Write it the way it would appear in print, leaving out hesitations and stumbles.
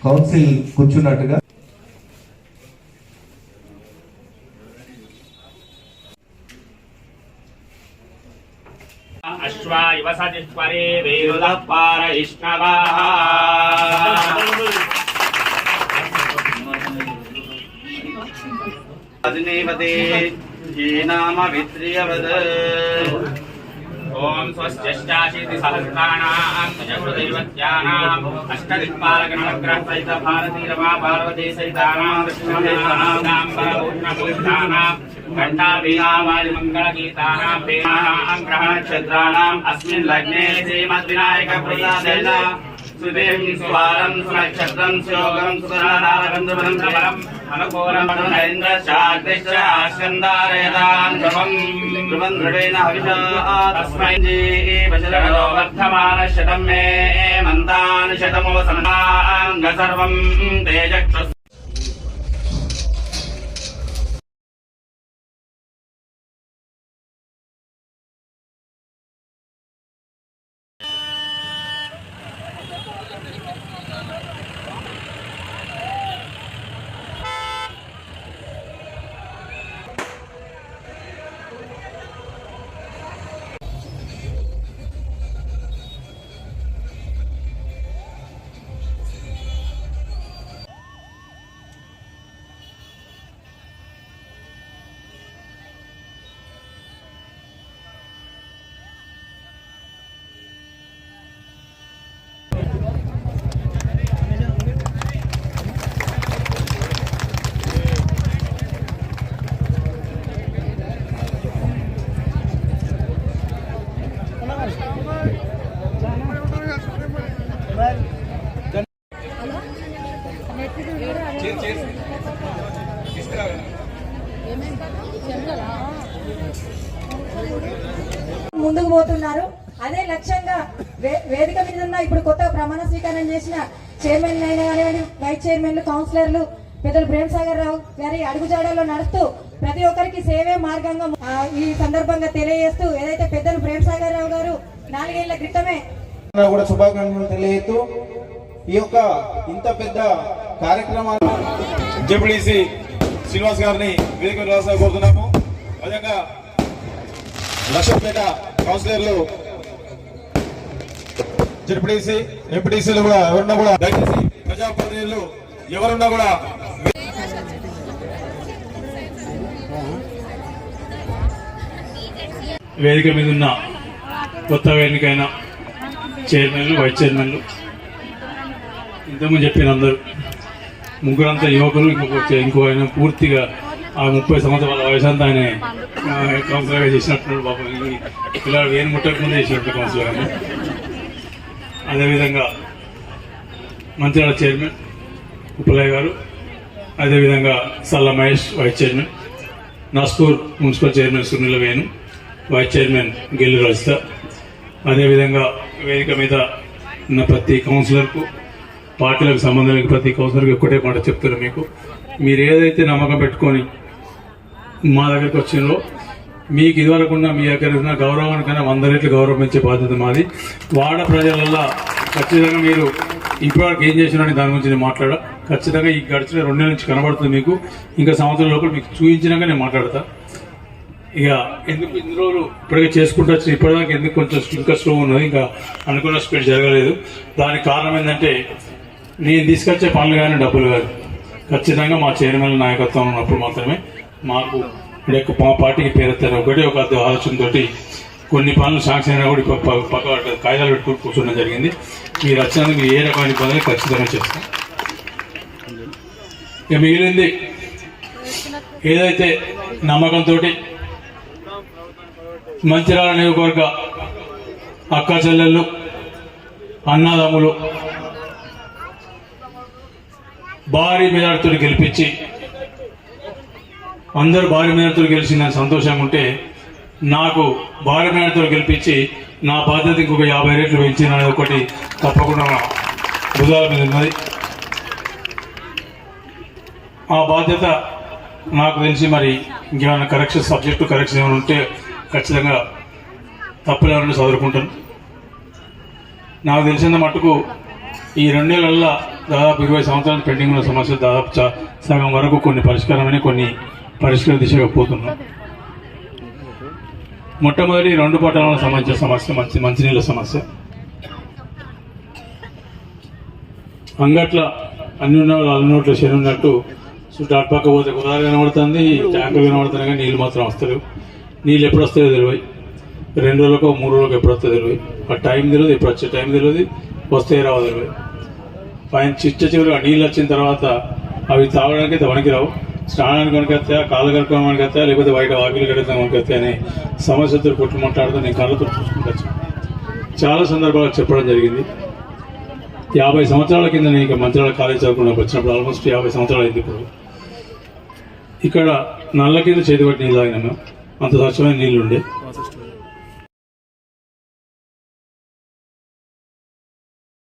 Council కూర్చున్నట్టుగా అశ్వా ఇవ సతిస్వరే వేరుదః పారయిష్ణవః అజ్నేవతే హీనామ విత్రియవద్ ఓం స్వస్త్యష్టాశీతి సహస్రాణాం నిజకృతైవత్యానాం అష్టదిక్పాలకనవగ్రహ సహిత భారతీరమా పార్వతీ సహితానాం కృష్ణానాం घंटाभियावादि मंगलगीतानां वेदानां ग्रहनक्षत्राणाम् अस्मिन् लग्ने श्रीमद्विनायक प्रसादेन सुदेवी सुवारं सुनक्षत्रं सुयोगं सुधनादारबन्धुबन्धवरम् अनुकूलं मधुरेन्द्र शाक्तिश्च आस्कन्दारयदां ध्रुवं ध्रुवन्द्रुवेण हविषा तस्मै जीवशरणो वर्धमानशतं मे मन्तान् शतमोसन्नाङ्ग सर्वं तेजक्षु ముందుకు పోతున్నారు. అదే లక్ష్యంగా వేదిక మీద ఉన్న ఇప్పుడు కొత్తగా ప్రమాణ స్వీకారం చేసిన చైర్మన్ అయిన కానివ్వండి, వైస్ చైర్మన్లు, కౌన్సిలర్లు, పెద్దలు ప్రేమసాగర్ రావు గారి అడుగుజాడల్లో నడుస్తూ ప్రతి ఒక్కరికి సేవే మార్గంగా ఈ సందర్భంగా తెలియజేస్తూ ఏదైతే పెద్దలు ప్రేమసాగర్ రావు గారు 4 ఏళ్ల క్రితమే కూడా శుభాకాంక్షలు తెలియజేస్తూ ఈ యొక్క ఇంత పెద్ద కార్యక్రమాన్ని జెడ్పీటీసీ శ్రీనివాస్ గారిని వేదిక రాసా కోరుతున్నాము. అదేవిధంగా లక్ష్మీపేట కౌన్సిలర్లు, జెడ్పీటీసీ, ఎంపీటీసీలు కూడా ఎవరున్నా కూడా దయచేసి ప్రజాప్రతినిధులు ఎవరున్నా కూడా వేదిక మీద ఉన్న కొత్తగా ఎన్నికైన చైర్మన్లు, వైస్ చైర్మన్లు, ఇంతకుముందు చెప్పిన అందరూ ముగ్గురంతా యువకులు, ఇంకో ఆయన పూర్తిగా ఆ 30 సంవత్సరాల వయసు అంతా ఆయన కౌన్సిలర్గా చేసినట్టున్నాడు. బాబు పిల్లలు వేరు ముట్టక ముందే చేసినట్టు కౌన్సిలర్ అని. అదేవిధంగా మంత్రివాడ చైర్మన్ ఉప్పలయ్య గారు, అదేవిధంగా Salla Mahesh vice chairman, Naspur municipal chairman Sunila Venu, vice chairman Gellu Rajitha, అదేవిధంగా వేదిక మీద ఉన్న ప్రతి కౌన్సిలర్కు, పార్టీలకు సంబంధం లేని ప్రతి కౌన్సిలర్కి ఒక్కటే మాట చెప్తున్నారు. మీరు ఏదైతే నమ్మకం పెట్టుకొని మా దగ్గరికి వచ్చినో మీకు ఇదివరకున్న మీ దగ్గర ఉన్న గౌరవానికన్నా 100 రెట్లు గౌరవించే బాధ్యత మాది. వాడ ప్రజలల్లో ఖచ్చితంగా మీరు ఇప్పటివరకు ఏం చేసినారని దాని గురించి నేను మాట్లాడా. ఖచ్చితంగా ఈ గడిచిన 2 నెలల నుంచి కనబడుతుంది మీకు. ఇంకా సంవత్సరం లోపల మీకు చూపించినాక నేను మాట్లాడతా. ఇక ఎందుకు ఇన్ని రోజులు ఇప్పటికే చేసుకుంటూ వచ్చి ఇప్పటిదాకా ఎందుకు కొంచెం ఇంకా స్లో ఉన్నది, ఇంకా అనుకున్న స్పీడ్ జరగలేదు. దానికి కారణం ఏంటంటే నేను తీసుకొచ్చే పనులు కానీ డబ్బులు కానీ ఖచ్చితంగా మా చైర్మన్ నాయకత్వం ఉన్నప్పుడు మాత్రమే మాకు మా పార్టీకి పేరెత్తారు. ఒకటే ఒక ఆలోచనతోటి కొన్ని పనులు శాంక్షన్ అయినా కూడా పక్క కాగితాలు పెట్టుకుని కూర్చోవడం జరిగింది. మీరు వచ్చినందుకు ఏ రకమైన పనులు ఖచ్చితంగా చేస్తాం. ఇక మిగిలింది ఏదైతే నమ్మకంతో మంచిర్యాల నియోజకవర్గ అక్క చెల్లెళ్ళు, అన్నదమ్ములు భారీ మెజార్టీతో గెలిపించి అందరూ భారీ మెజార్టీతో గెలిచిందని సంతోషంగా ఉంటే, నాకు భారీ మెజార్టీతో గెలిపించి నా బాధ్యత ఇంకొక 50 రెట్లు పెంచిన అనేది ఒకటి తప్పకుండా భుజాల మీద ఉన్నది. ఆ బాధ్యత నాకు తెలిసి మరి ఇంకేమైనా కరెక్షన్ సబ్జెక్టు కరెక్షన్ ఏమైనా ఉంటే ఖచ్చితంగా తప్పులు ఏమైనా చదువుకుంటాను. నాకు తెలిసిన మట్టుకు ఈ 2 నెలల్లో దాదాపు 20 సంవత్సరాలు పెండింగ్ ఉన్న సమస్యలు దాదాపు సగం వరకు కొన్ని పరిష్కారమైన కొన్ని పరిష్కార దిశగా పోతున్నాం. మొట్టమొదటి 2 పట్టణాలకు సంబంధించిన సమస్య మంచినీళ్ళ సమస్య. అంగట్ల అన్ని ఉన్న వాళ్ళు అన్ని నోట్ల శని ఉన్నట్టు చుట్టూ అటుపక్క పోతే కుదాలు కనబడుతుంది, ట్యాంకులు కనబడుతున్నాయి, కానీ నీళ్ళు మాత్రం వస్తలేవు. నీళ్ళు ఎప్పుడు వస్తాయో తెలియదు, 2 రోజులకో 3 రోజులకు ఎప్పుడు వస్తాయో తెలియదు. ఆ టైం తెలియదు, ఎప్పుడు వచ్చే టైం తెలియదు, వస్తే రావో తెలియదు. పైన చివరి ఆ నీళ్ళు వచ్చిన తర్వాత అవి తాగడానికి వనికి రావు, స్నానానికి వనికెత్తాయా, కాళ్ళు కడుక్కోవడానికి వస్తాయా, లేకపోతే బయట వాకిలు కడుగుతాం వనికెత్తాయి అనే సమస్యతో కొట్టుమంటాడుతూ నేను కళ్ళతో చూసుకుంటచ్చు. చాలా సందర్భాలు చెప్పడం జరిగింది. 50 సంవత్సరాల కింద నేను ఇక మంత్రాల కాలేజ్ చదువుకున్నాకు వచ్చినప్పుడు ఆల్మోస్ట్ 50 సంవత్సరాలు అయింది. ఇప్పుడు ఇక్కడ నల్ల కింద చేతి పట్టి నీళ్ళు తాగినాము, అంత స్వచ్ఛమైన నీళ్ళు ఉండే.